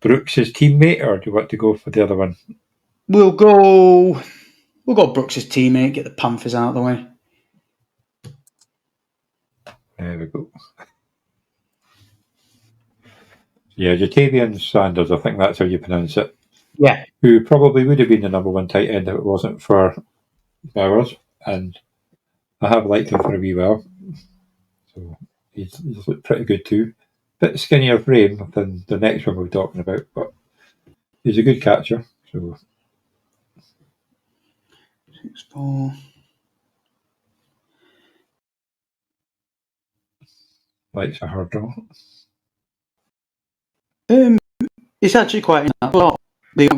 Brooks' teammate, or do you want to go for the other one? We'll go Brooks' teammate, get the Panthers out of the way. There we go. Yeah, Jatavian Sanders, I think that's how you pronounce it. Yeah. Who probably would have been the number one tight end if it wasn't for Bowers, and I have liked him for a wee while. So he's looked pretty good too. Bit skinnier frame than the next one we're talking about, but he's a good catcher. So 6'4". Likes a hard draw. It's actually quite a lot. They're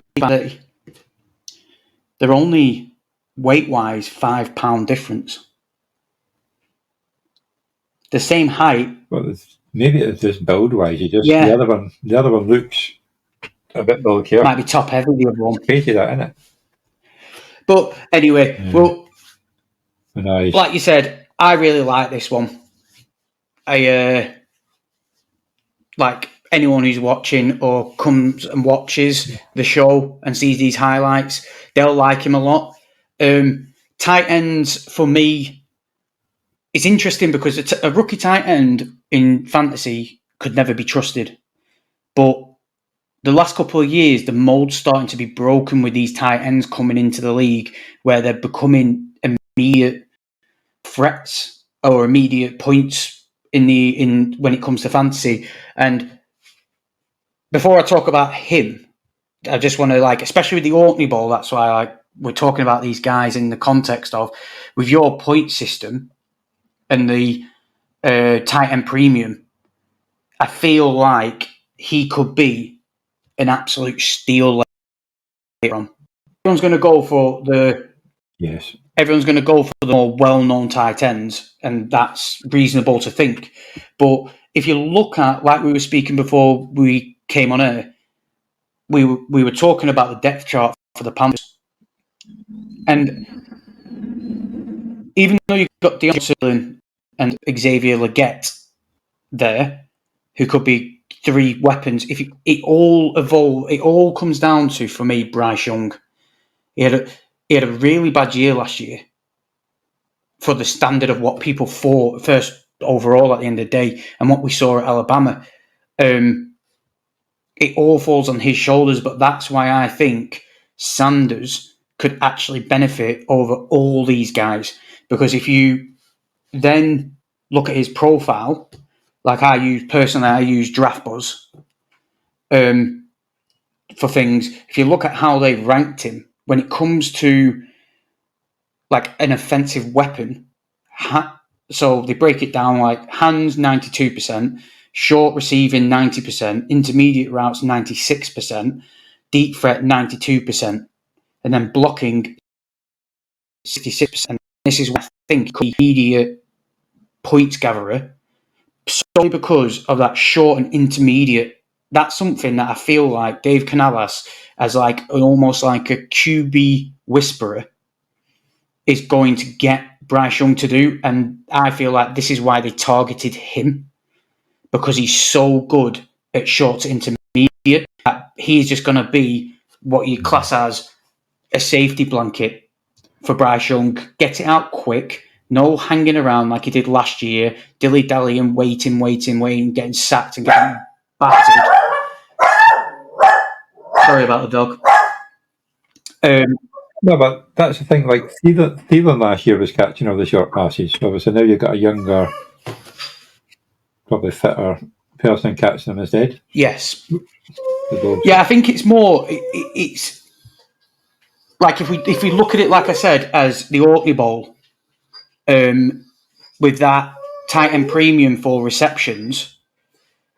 only weight-wise £5 difference. The same height. Well, maybe it's just build-wise. The other one looks a bit bulkier. Might be top heavy, the other one. Pay to that, isn't it? But anyway, well, nice. Like you said, I really like this one. I like anyone who's watching or comes and watches the show and sees these highlights, they'll like him a lot. Tight ends, for me, it's interesting because a rookie tight end in fantasy could never be trusted. But the last couple of years, the mold's starting to be broken with these tight ends coming into the league where they're becoming immediate threats or immediate points in when it comes to fantasy. And before I talk about him, I just want to, especially with the OrkneyBowl, that's why we're talking about these guys in the context of, with your point system and the tight end premium, I feel like he could be an absolute steal later on. Everyone's going to go for the more well-known tight ends, and that's reasonable to think. But if you look at, like we were speaking before we came on air, we were talking about the depth chart for the Panthers, and even though you've got Deion and Xavier Legette there, who could be three weapons, it all comes down to, for me, Bryce Young. He had a really bad year last year for the standard of what people thought first overall at the end of the day, and what we saw at Alabama. It all falls on his shoulders, but that's why I think Sanders could actually benefit over all these guys. Because if you then look at his profile, like I use DraftBuzz for things. If you look at how they ranked him when it comes to an offensive weapon, so they break it down like hands 92%, short receiving 90%, intermediate routes 96%, deep threat 92%, and then blocking 66%. This is what I think could be immediate points gatherer, solely because of that short and intermediate. That's something that I feel like Dave Canales, as almost like a QB whisperer, is going to get Bryce Young to do. And I feel like this is why they targeted him, because he's so good at short to intermediate that he's just going to be what you class as a safety blanket for Bryce Young. Get it out quick. No hanging around like he did last year, dilly-dallying, waiting, getting sacked and getting battered. Sorry about the dog. No, but that's the thing. Like Thielen last year was catching all the short passes. Obviously, now you've got a younger, probably fitter person catching them instead. Yes. Yeah, I think it's more. It's like if we look at it, like I said, as the OrkneyBowl, with that tight end premium for receptions,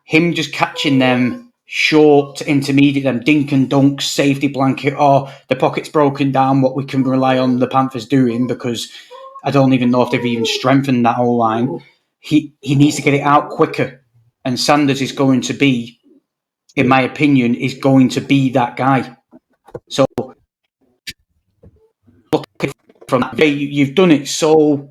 him just catching them short to intermediate, them dink and dunk, safety blanket, or the pocket's broken down, what we can rely on the Panthers doing, because I don't even know if they've even strengthened that whole line. He needs to get it out quicker, and Sanders is going to be, in my opinion, is going to be that guy. So look from that way, you've done it so,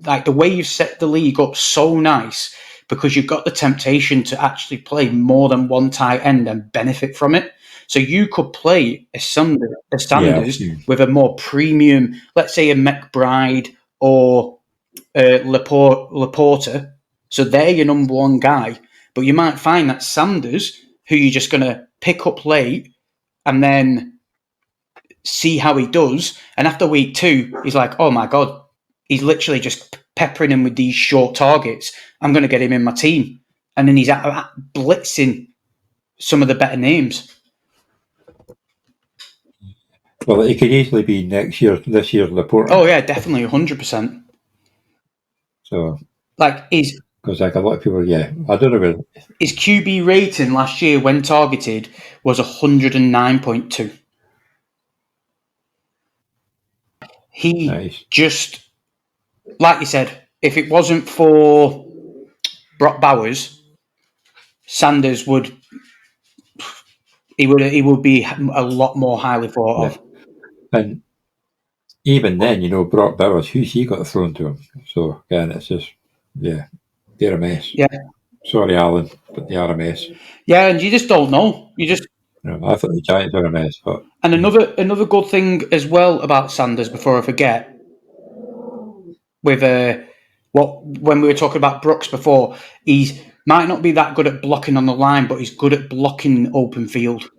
like the way you've set the league up so nice, because you've got the temptation to actually play more than one tight end and benefit from it. So you could play a Sanders with a more premium, let's say a McBride or Laporta. So they're your number one guy. But you might find that Sanders, who you're just going to pick up late and then see how he does. And after week 2, he's like, oh my God, he's literally just peppering him with these short targets. I'm going to get him in my team. And then he's blitzing some of the better names. Well, it could easily be this year's Laporta. Oh, yeah, definitely, 100%. So, like, because like a lot of people, I don't know. His QB rating last year when targeted was 109.2. He just, like you said, if it wasn't for Brock Bowers, Sanders would be a lot more highly thought of. And even then, Brock Bowers, who's he got thrown to him? So again, it's just they're a mess. Yeah. Sorry, Alan, but they are a mess. Yeah, and you just don't know. I thought the Giants were a mess, but and another good thing as well about Sanders, before I forget, with when we were talking about Brooks before, he might not be that good at blocking on the line, but he's good at blocking open field.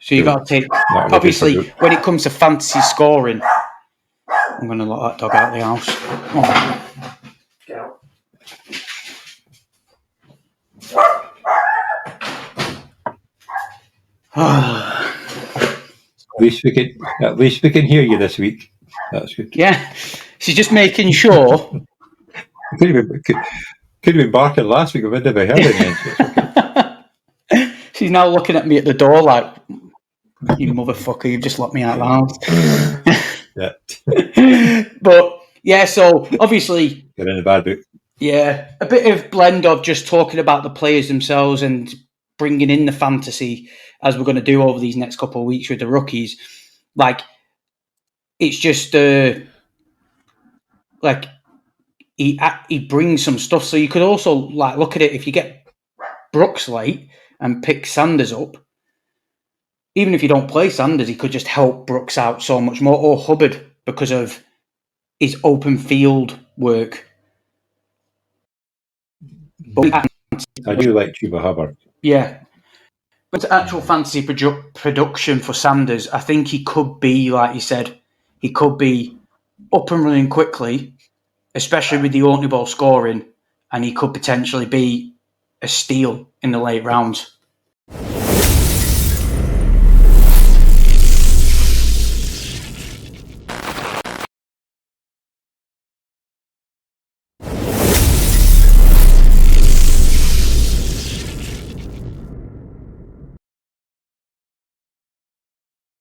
So you got to take, obviously, when it comes to fantasy scoring, I'm going to let that dog out of the house. Oh. Get out. At least we can hear you this week. That's good. Yeah, she's just making sure. Could have been barking last week. I've never heard it. She's now looking at me at the door like, you motherfucker, you've just locked me out of the house. Yeah. But yeah, so obviously get in a bad book. Yeah, a bit of blend of just talking about the players themselves and bringing in the fantasy, as we're going to do over these next couple of weeks with the rookies. Like, it's just like he brings some stuff. So you could also like look at it, if you get Brooks late and pick Sanders up, even if you don't play Sanders, he could just help Brooks out so much more, or Hubbard, because of his open field work. But I do like Chuba Hubbard. Yeah. But actual fantasy production for Sanders, I think he could be, like you said, he could be up and running quickly, especially with the OrkneyBowl scoring, and he could potentially be a steal in the late rounds.